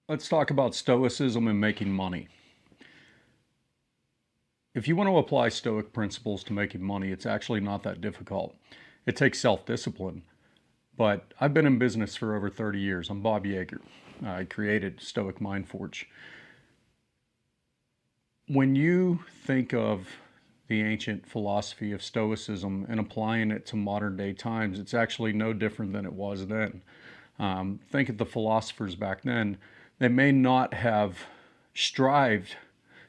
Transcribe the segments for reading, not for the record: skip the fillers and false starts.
Let's talk about Stoicism and making money. If you want to apply Stoic principles to making money, it's actually not that difficult. It takes self-discipline. But I've been in business for over 30 years. I'm Bob Yeager. I created Stoic Mind Forge. When you think of the ancient philosophy of Stoicism and applying it to modern day times, it's actually no different than it was then. Think of the philosophers back then. They may not have strived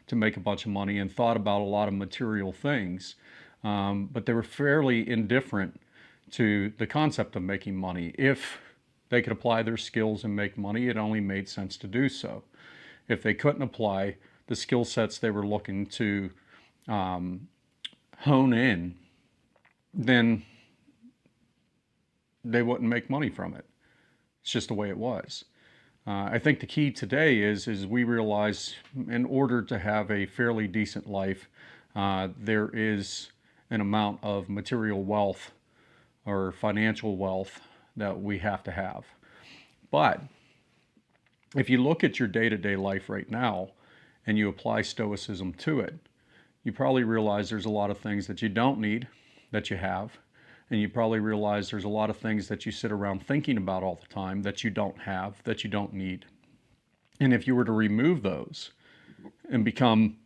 to make a bunch of money and thought about a lot of material things, but they were fairly indifferent to the concept of making money. If they could apply their skills and make money, it only made sense to do so. If they couldn't apply the skill sets they were looking to hone in, then they wouldn't make money from it. It's just the way it was. I think the key today is we realize in order to have a fairly decent life, there is an amount of material wealth or financial wealth that we have to have. But if you look at your day-to-day life right now and you apply Stoicism to it, you probably realize there's a lot of things that you don't need that you have. And you probably realize there's a lot of things that you sit around thinking about all the time that you don't have, that you don't need. And if you were to remove those and become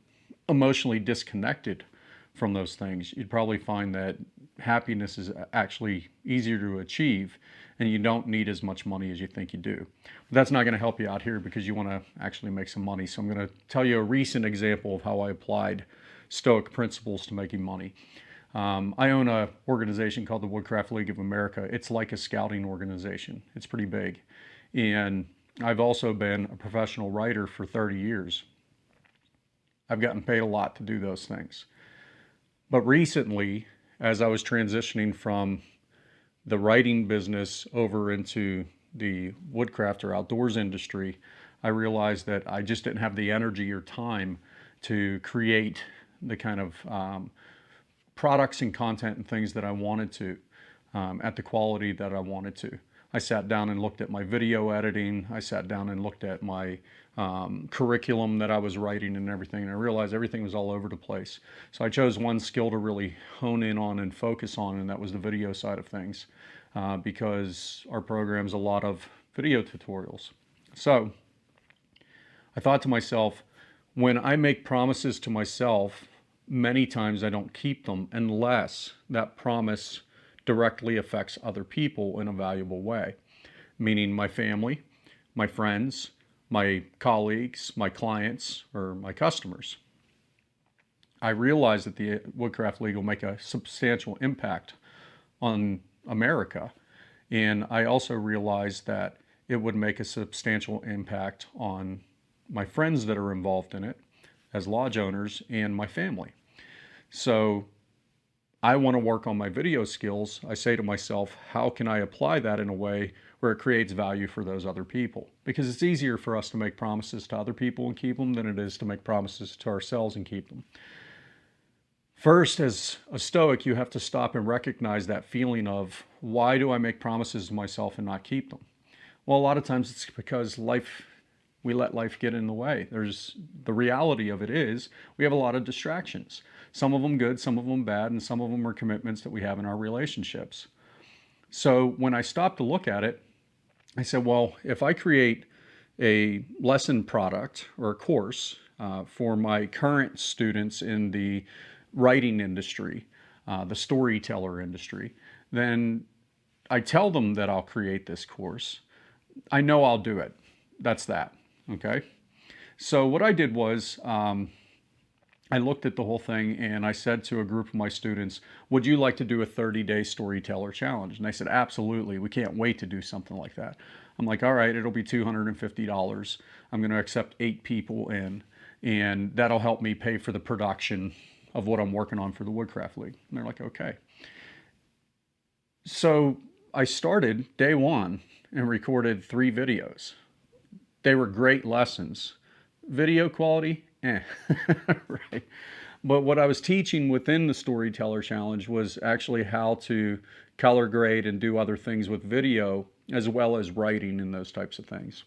emotionally disconnected from those things, you'd probably find that happiness is actually easier to achieve and you don't need as much money as you think you do. But that's not going to help you out here because you want to actually make some money. So I'm going to tell you a recent example of how I applied Stoic principles to making money. I own an organization called the Woodcraft League of America. It's like a scouting organization. It's pretty big. And I've also been a professional writer for 30 years. I've gotten paid a lot to do those things. But recently, as I was transitioning from the writing business over into the woodcraft or outdoors industry, I realized that I just didn't have the energy or time to create the kind of products and content and things that I wanted to at the quality that I wanted to. I sat down and looked at my video editing. I sat down and looked at my curriculum that I was writing and everything, and I realized everything was all over the place. So I chose one skill to really hone in on and focus on, and that was the video side of things, because our program's a lot of video tutorials. So I thought to myself, when I make promises to myself, many times I don't keep them unless that promise directly affects other people in a valuable way, meaning my family, my friends, my colleagues, my clients, or my customers. I realize that the Woodcraft League will make a substantial impact on America, and I also realize that it would make a substantial impact on my friends that are involved in it as lodge owners and my family. So I want to work on my video skills. I say to myself, how can I apply that in a way where it creates value for those other people? Because it's easier for us to make promises to other people and keep them than it is to make promises to ourselves and keep them. First, as a Stoic, you have to stop and recognize that feeling of, why do I make promises to myself and not keep them? Well, a lot of times it's because we let life get in the way. The reality of it is we have a lot of distractions. Some of them good, some of them bad, and some of them are commitments that we have in our relationships. So when I stopped to look at it, I said, well, if I create a lesson product or a course for my current students in the writing industry, the storyteller industry, then I tell them that I'll create this course. I know I'll do it. That's that. Okay. So what I did was I looked at the whole thing and I said to a group of my students, would you like to do a 30-day storyteller challenge? And they said, absolutely. We can't wait to do something like that. I'm like, all right, it'll be $250. I'm going to accept 8 people in, and that'll help me pay for the production of what I'm working on for the Woodcraft League. And they're like, okay. So I started day one and recorded 3 videos. They were great lessons. Video quality, right. But what I was teaching within the Storyteller Challenge was actually how to color grade and do other things with video, as well as writing and those types of things.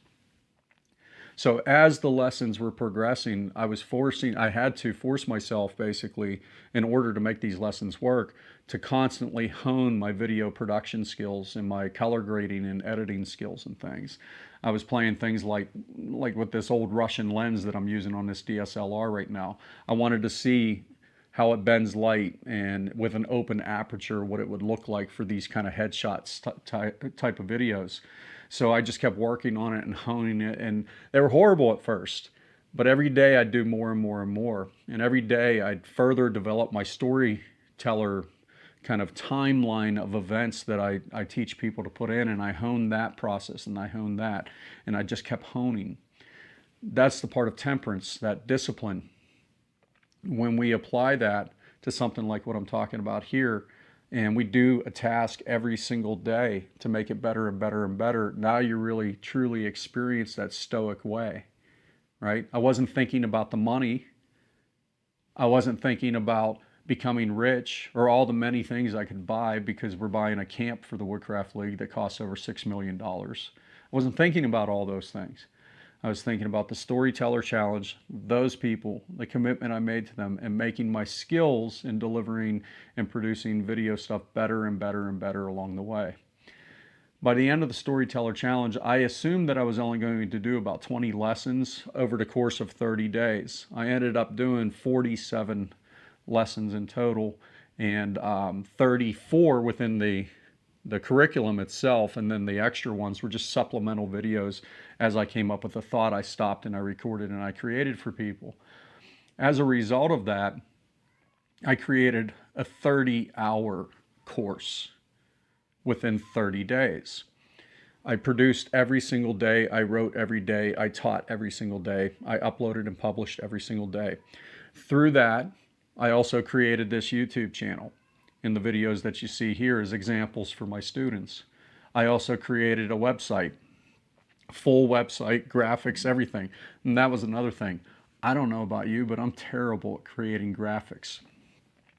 So as the lessons were progressing, I had to force myself basically, in order to make these lessons work, to constantly hone my video production skills and my color grading and editing skills and things. I was playing things like with this old Russian lens that I'm using on this DSLR right now. I wanted to see how it bends light, and with an open aperture, what it would look like for these kind of headshots type of videos. So I just kept working on it and honing it, and they were horrible at first. But every day I'd do more and more and more. And every day I'd further develop my storyteller kind of timeline of events that I teach people to put in. And I honed that process and I honed that. And I just kept honing. That's the part of temperance, that discipline. When we apply that to something like what I'm talking about here, and we do a task every single day to make it better and better and better, now you really truly experience that stoic way, right? I wasn't thinking about the money. I wasn't thinking about becoming rich or all the many things I could buy, because we're buying a camp for the Woodcraft League that costs over $6 million. I wasn't thinking about all those things. I was thinking about the Storyteller Challenge, those people, the commitment I made to them, and making my skills in delivering and producing video stuff better and better and better along the way. By the end of the Storyteller Challenge, I assumed that I was only going to do about 20 lessons over the course of 30 days. I ended up doing 47 lessons in total, and 34 within the curriculum itself, and then the extra ones were just supplemental videos. As I came up with a thought, I stopped and I recorded and I created for people. As a result of that, I created a 30-hour course within 30 days. I produced every single day, I wrote every day, I taught every single day, I uploaded and published every single day. Through that, I also created this YouTube channel. In the videos that you see here as examples for my students. I also created a website, full website, graphics, everything. And that was another thing. I don't know about you, but I'm terrible at creating graphics.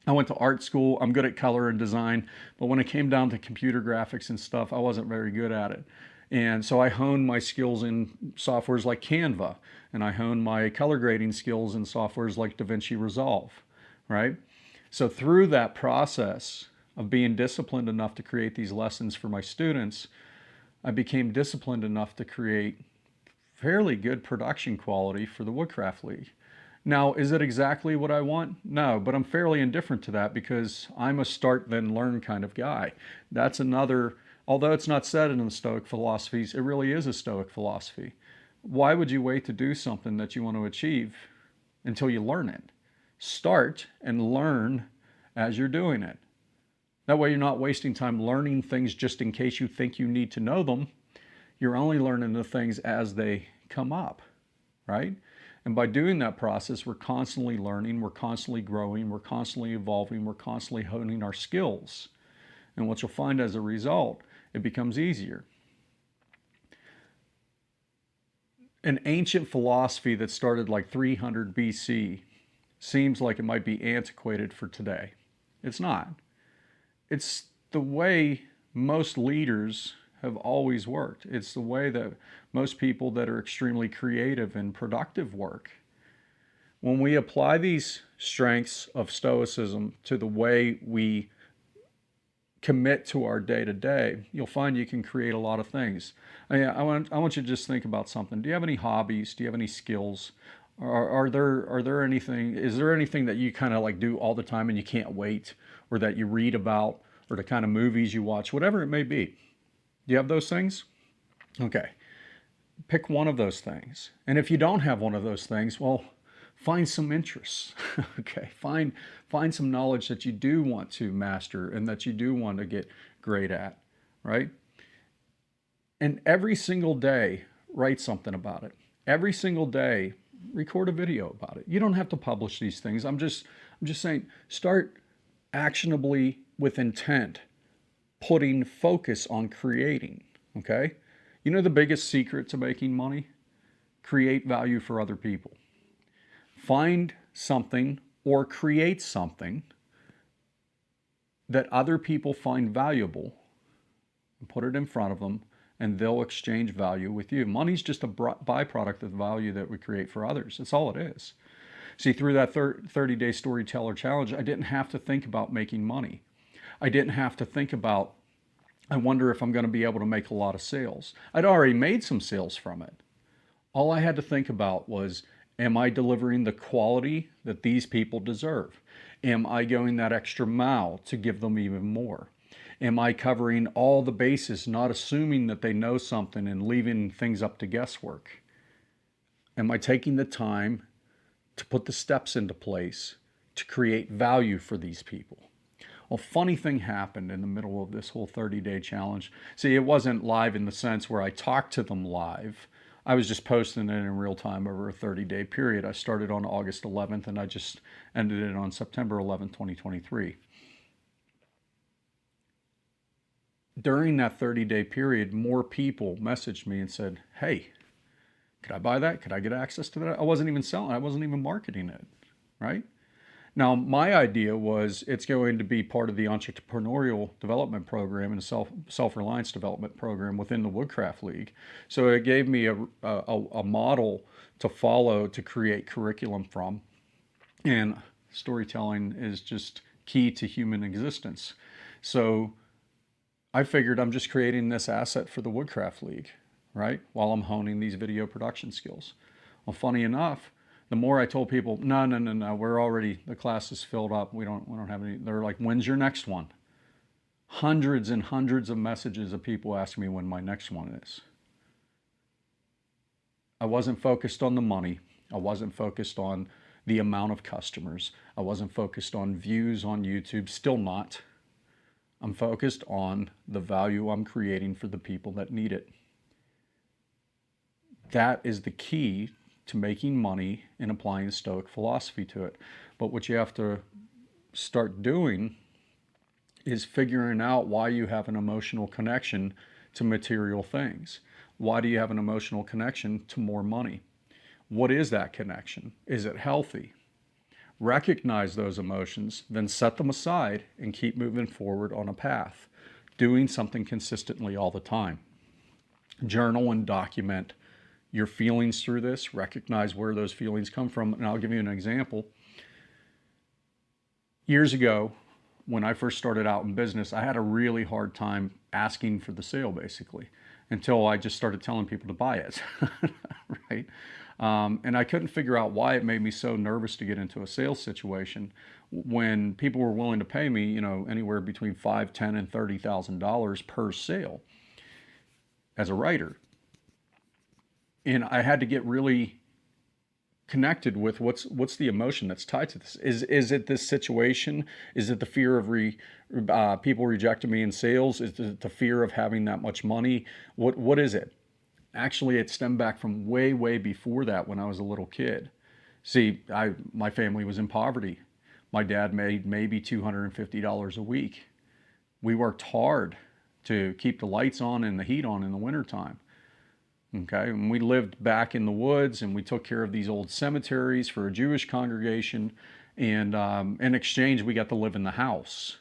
I went to art school. I'm good at color and design, but when it came down to computer graphics and stuff, I wasn't very good at it. And so I honed my skills in softwares like Canva, and I honed my color grading skills in softwares like DaVinci Resolve, right? So through that process of being disciplined enough to create these lessons for my students, I became disciplined enough to create fairly good production quality for the Woodcraft League. Now, is it exactly what I want? No, but I'm fairly indifferent to that, because I'm a start then learn kind of guy. That's another, although it's not said in the Stoic philosophies, it really is a Stoic philosophy. Why would you wait to do something that you want to achieve until you learn it? Start and learn as you're doing it. That way you're not wasting time learning things just in case you think you need to know them. You're only learning the things as they come up, right? And by doing that process, we're constantly learning, we're constantly growing, we're constantly evolving, we're constantly honing our skills. And what you'll find as a result, it becomes easier. An ancient philosophy that started like 300 BC seems like it might be antiquated for today. It's not. It's the way most leaders have always worked. It's the way that most people that are extremely creative and productive work. When we apply these strengths of Stoicism to the way we commit to our day-to-day, you'll find you can create a lot of things. I want you to just think about something. Do you have any hobbies? Do you have any skills? Are there anything, is there anything that you kind of like do all the time and you can't wait, or that you read about, or the kind of movies you watch, whatever it may be? Do you have those things? Okay. Pick one of those things. And if you don't have one of those things, well, find some interests. Okay. Find some knowledge that you do want to master and that you do want to get great at, right? And every single day, write something about it. Every single day, record a video about it. You don't have to publish these things. I'm just saying, start actionably with intent, putting focus on creating, okay? You know the biggest secret to making money? Create value for other people. Find something or create something that other people find valuable and put it in front of them and they'll exchange value with you. Money's just a byproduct of the value that we create for others. That's all it is. See, through that 30-day storyteller challenge, I didn't have to think about making money. I didn't have to think about, I wonder if I'm going to be able to make a lot of sales. I'd already made some sales from it. All I had to think about was, am I delivering the quality that these people deserve? Am I going that extra mile to give them even more? Am I covering all the bases, not assuming that they know something and leaving things up to guesswork? Am I taking the time to put the steps into place to create value for these people? Well, funny thing happened in the middle of this whole 30-day challenge. See, it wasn't live in the sense where I talked to them live. I was just posting it in real time over a 30-day period. I started on August 11th and I just ended it on September 11th, 2023. During that 30-day period, more people messaged me and said, hey, could I buy that? Could I get access to that? I wasn't even selling. I wasn't even marketing it, right? Now, my idea was it's going to be part of the entrepreneurial development program and self-reliance development program within the Woodcraft League. So it gave me a model to follow to create curriculum from. And storytelling is just key to human existence. So I figured I'm just creating this asset for the Woodcraft League, right? While I'm honing these video production skills. Well, funny enough, the more I told people, no, the class is filled up. We don't have any. They're like, when's your next one? Hundreds and hundreds of messages of people asking me when my next one is. I wasn't focused on the money. I wasn't focused on the amount of customers. I wasn't focused on views on YouTube, still not. I'm focused on the value I'm creating for the people that need it. That is the key to making money and applying Stoic philosophy to it. But what you have to start doing is figuring out why you have an emotional connection to material things. Why do you have an emotional connection to more money? What is that connection? Is it healthy? Recognize those emotions, then set them aside and keep moving forward on a path, doing something consistently all the time. Journal and document your feelings through this, recognize where those feelings come from. And I'll give you an example. Years ago, when I first started out in business, I had a really hard time asking for the sale, basically, until I just started telling people to buy it, right? And I couldn't figure out why it made me so nervous to get into a sales situation when people were willing to pay me, anywhere between $5,000, $10,000, and $30,000 per sale as a writer. And I had to get really connected with what's the emotion that's tied to this. Is it this situation? Is it the fear of people rejecting me in sales? Is it the fear of having that much money? What is it? Actually, it stemmed back from way before that, when I was a little kid. See, my family was in poverty. My dad made maybe $250 a week. We worked hard to keep the lights on and the heat on in the wintertime. Okay, and we lived back in the woods, and we took care of these old cemeteries for a Jewish congregation, and in exchange we got to live in the house.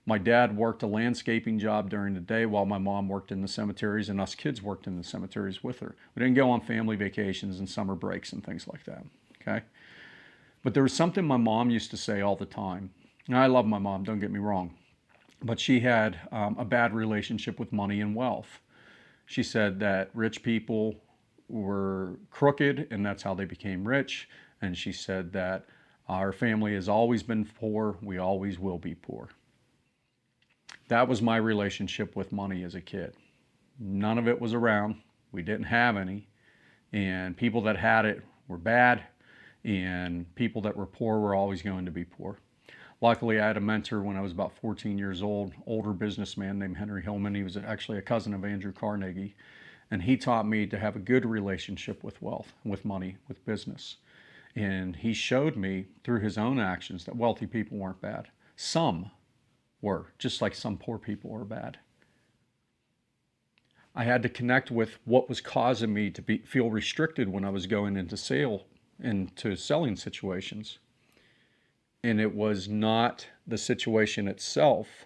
My dad worked a landscaping job during the day while my mom worked in the cemeteries, and us kids worked in the cemeteries with her. We didn't go on family vacations and summer breaks and things like that, okay? But there was something my mom used to say all the time, and I love my mom, don't get me wrong, but she had a bad relationship with money and wealth. She said that rich people were crooked and that's how they became rich. And she said that our family has always been poor. We always will be poor. That was my relationship with money as a kid. None of it was around. We didn't have any. And people that had it were bad. And people that were poor were always going to be poor. Luckily, I had a mentor when I was about 14 years old, older businessman named Henry Hillman. He was actually a cousin of Andrew Carnegie. And he taught me to have a good relationship with wealth, with money, with business. And he showed me through his own actions that wealthy people weren't bad. Some were, just like some poor people were bad. I had to connect with what was causing me to feel restricted when I was going into selling situations. And it was not the situation itself.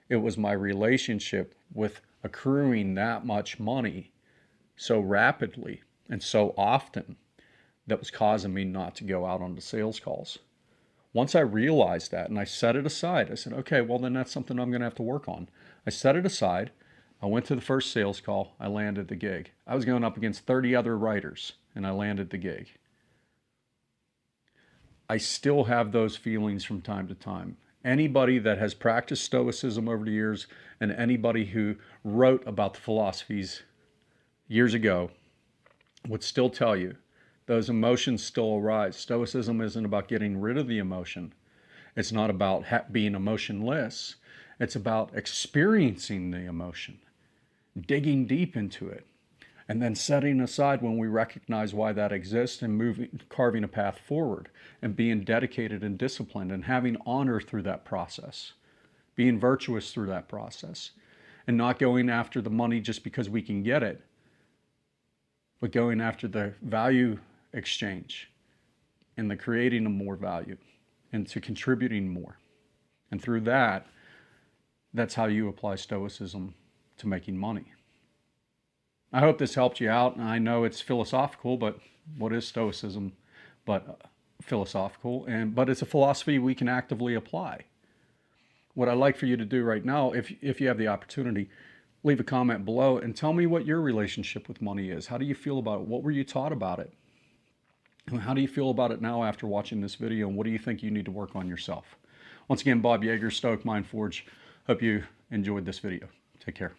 It was my relationship with accruing that much money so rapidly and so often that was causing me not to go out on the sales calls. Once I realized that and I set it aside, I said, okay, well, then that's something I'm going to have to work on. I set it aside. I went to the first sales call. I landed the gig. I was going up against 30 other writers and I landed the gig. I still have those feelings from time to time. Anybody that has practiced Stoicism over the years and anybody who wrote about the philosophies years ago would still tell you those emotions still arise. Stoicism isn't about getting rid of the emotion. It's not about being emotionless. It's about experiencing the emotion, digging deep into it, and then setting aside when we recognize why that exists and moving, carving a path forward and being dedicated and disciplined and having honor through that process, being virtuous through that process, and not going after the money just because we can get it, but going after the value exchange and the creating of more value and to contributing more. And through that, that's how you apply Stoicism to making money. I hope this helped you out. I know it's philosophical, but what is Stoicism but philosophical? But it's a philosophy we can actively apply. What I'd like for you to do right now, if you have the opportunity, leave a comment below and tell me what your relationship with money is. How do you feel about it? What were you taught about it? And how do you feel about it now after watching this video? And what do you think you need to work on yourself? Once again, Bob Yeager, Stoic Mind Forge. Hope you enjoyed this video. Take care.